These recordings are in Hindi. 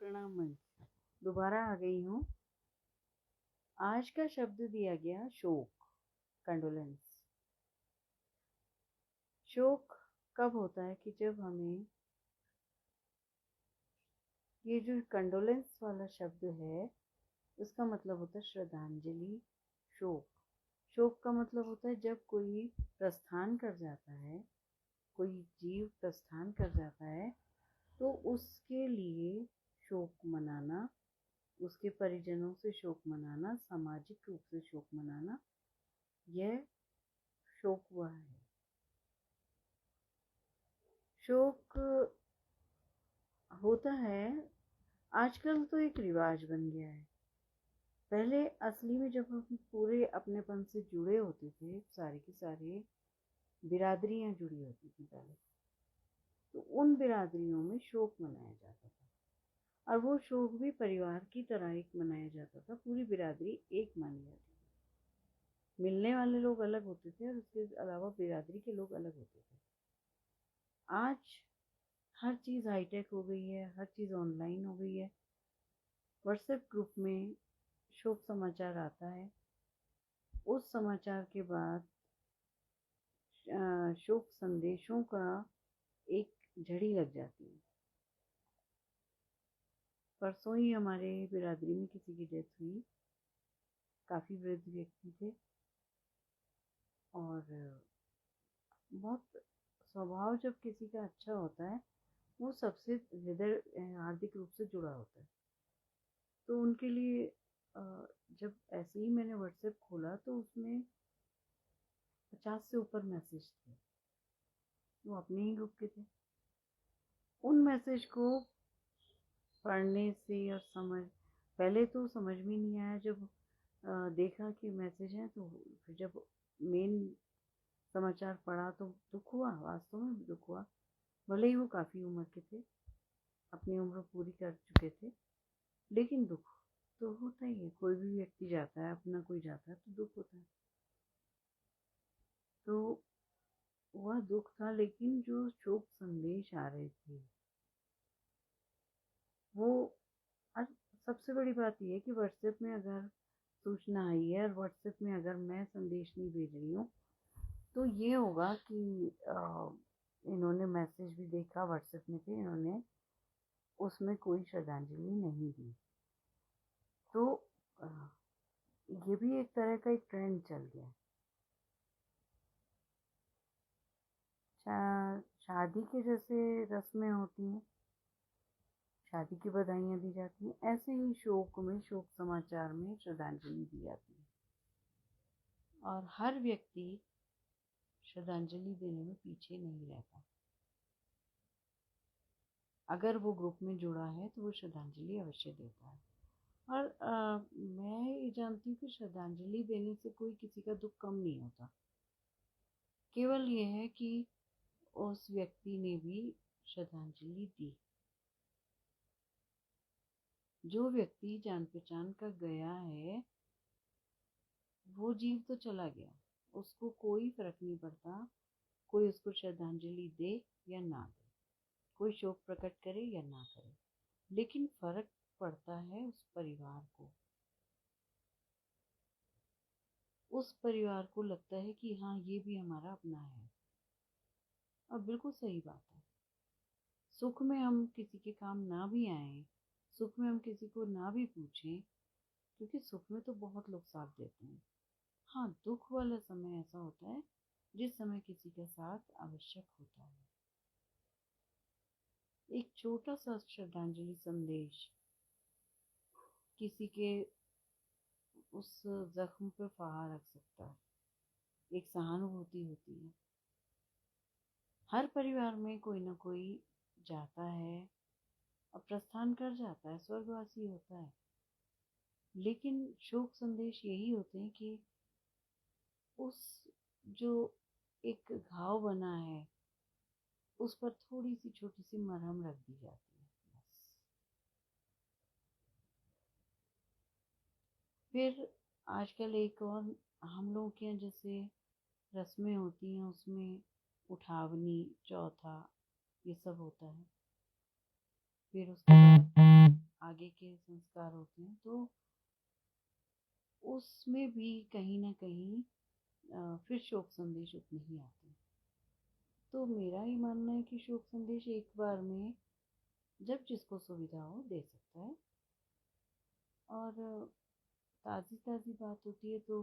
प्रणाम मंच। दोबारा आ गई हूँ। आज का शब्द दिया गया शोक, कंडोलेंस। शोक कब होता है कि जब हमें ये जो कंडोलेंस वाला शब्द है उसका मतलब होता है श्रद्धांजलि। शोक शोक का मतलब होता है जब कोई प्रस्थान कर जाता है, कोई जीव प्रस्थान कर जाता है तो उसके लिए शोक मनाना, उसके परिजनों से शोक मनाना, सामाजिक रूप से शोक मनाना, यह शोक हुआ है। शोक होता है, आजकल तो एक रिवाज बन गया है। पहले असली में जब हम पूरे अपनेपन से जुड़े होते थे, सारे की सारे बिरादरियां जुड़ी होती थी पहले, तो उन बिरादरियों में शोक मनाया जाता था और वो शोक भी परिवार की तरह एक मनाया जाता था। पूरी बिरादरी एक मानी जाती थी। मिलने वाले लोग अलग होते थे और उसके अलावा बिरादरी के लोग अलग होते थे। आज हर चीज़ हाईटेक हो गई है, हर चीज़ ऑनलाइन हो गई है। व्हाट्सएप ग्रुप में शोक समाचार आता है, उस समाचार के बाद शोक संदेशों का एक झड़ी लग जाती है। परसों ही हमारे बिरादरी में किसी की डेथ हुई। काफ़ी वृद्ध व्यक्ति थे और बहुत स्वभाव जब किसी का अच्छा होता है वो सबसे हृदय हार्दिक रूप से जुड़ा होता है। तो उनके लिए जब ऐसे ही मैंने व्हाट्सएप खोला तो उसमें 50 से ऊपर मैसेज थे। वो अपने ही ग्रुप के थे। उन मैसेज को पढ़ने से और पहले तो समझ में नहीं आया। जब देखा कि मैसेज है तो फिर जब मेन समाचार पढ़ा तो दुख हुआ, वास्तव में दुख हुआ। भले ही वो काफ़ी उम्र के थे, अपनी उम्र पूरी कर चुके थे, लेकिन दुख तो होता ही है। कोई भी व्यक्ति जाता है, अपना कोई जाता है तो दुख होता है। तो वह दुख था, लेकिन जो शोक संदेश आ रहे थे वो, और सबसे बड़ी बात यह है कि व्हाट्सएप में अगर सूचना आई है और व्हाट्सएप में अगर मैं संदेश नहीं भेज रही हूँ तो ये होगा कि इन्होंने मैसेज भी देखा व्हाट्सएप में थे, इन्होंने उसमें कोई श्रद्धांजलि नहीं दी। तो ये भी एक तरह का एक ट्रेंड चल गया। शादी के जैसे रस्में होती हैं, शादी की बधाइयाँ दी जाती हैं, ऐसे ही शोक में, शोक समाचार में श्रद्धांजलि दी जाती है और हर व्यक्ति श्रद्धांजलि देने में पीछे नहीं रहता। अगर वो ग्रुप में जुड़ा है तो वो श्रद्धांजलि अवश्य देता है। और मैं ये जानती हूँ कि श्रद्धांजलि देने से कोई किसी का दुख कम नहीं होता। केवल ये है कि उस व्यक्ति ने भी श्रद्धांजलि दी। जो व्यक्ति जान पहचान का गया है वो जीव तो चला गया, उसको कोई फर्क नहीं पड़ता कोई उसको श्रद्धांजलि दे या ना दे, कोई शोक प्रकट करे या ना करे, लेकिन फर्क पड़ता है उस परिवार को। उस परिवार को लगता है कि हाँ, ये भी हमारा अपना है। और बिल्कुल सही बात है। सुख में हम किसी के काम ना भी आए, सुख में हम किसी को ना भी पूछें, क्योंकि सुख में तो बहुत लोग साथ देते हैं। हाँ, दुख वाला समय ऐसा होता है जिस समय किसी का साथ आवश्यक होता है। एक छोटा सा श्रद्धांजलि संदेश किसी के उस जख्म पर फहार रख सकता है, एक सहानुभूति होती है। हर परिवार में कोई ना कोई जाता है और प्रस्थान कर जाता है, स्वर्गवासी होता है, लेकिन शोक संदेश यही होते हैं कि उस जो एक घाव बना है उस पर थोड़ी सी छोटी सी मरहम रख दी जाती है, बस। फिर आजकल एक और हम लोगों के यहाँ जैसे रस्में होती हैं, उसमें उठावनी, चौथा, ये सब होता है। फिर उसके बाद आगे के संस्कार होते हैं, तो उसमें भी कहीं ना कहीं फिर शोक संदेश उतने ही आते हैं। तो मेरा ये मानना है कि शोक संदेश एक बार में जब जिसको सुविधा हो दे सकता है। और ताज़ी ताज़ी बात होती है तो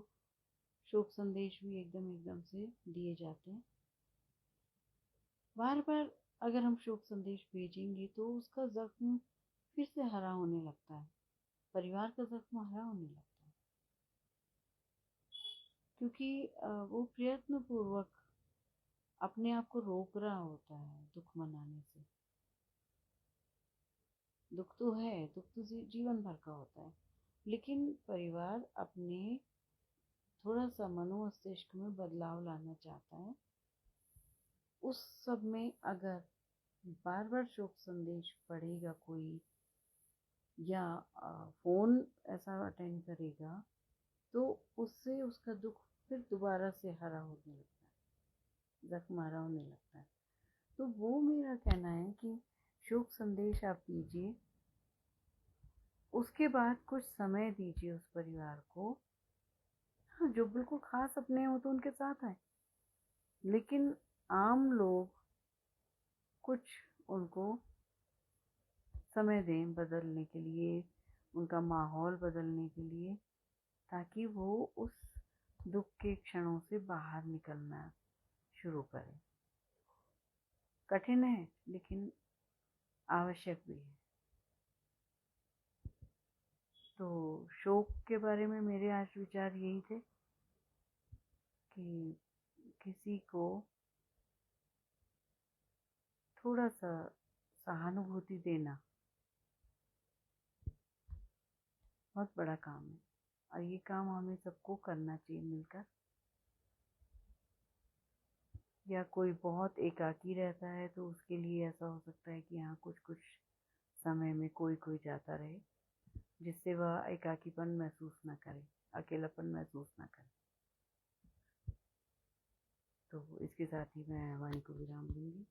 शोक संदेश भी एकदम एकदम से दिए जाते हैं। बार बार अगर हम शोक संदेश भेजेंगे तो उसका जख्म फिर से हरा होने लगता है, परिवार का जख्म हरा होने लगता है, क्योंकि वो प्रयत्न पूर्वक अपने आप को रोक रहा होता है दुख मनाने से। दुख तो है, दुख तो जीवन भर का होता है, लेकिन परिवार अपने थोड़ा सा मनोमस्तिष्क में बदलाव लाना चाहता है। उस सब में अगर बार बार शोक संदेश पढ़ेगा कोई, या फोन ऐसा अटेंड करेगा, तो उससे उसका दुख फिर दोबारा से हरा होने लगता है, जख्म हरा होने लगता है। तो वो मेरा कहना है कि शोक संदेश आप दीजिए, उसके बाद कुछ समय दीजिए उस परिवार को। हाँ, जो बिल्कुल खास अपने हो तो उनके साथ आए, लेकिन आम लोग कुछ उनको समय दें बदलने के लिए, उनका माहौल बदलने के लिए, ताकि वो उस दुख के क्षणों से बाहर निकलना शुरू करें। कठिन है लेकिन आवश्यक भी है। तो शोक के बारे में मेरे आज विचार यही थे कि किसी को थोड़ा सा सहानुभूति देना बहुत बड़ा काम है, और ये काम हमें सबको करना चाहिए मिलकर। या कोई बहुत एकाकी रहता है तो उसके लिए ऐसा हो सकता है कि यहाँ कुछ कुछ समय में कोई कोई जाता रहे, जिससे वह एकाकीपन महसूस ना करे, अकेलापन महसूस ना करे। तो इसके साथ ही मैं वाणी को विराम दूंगी।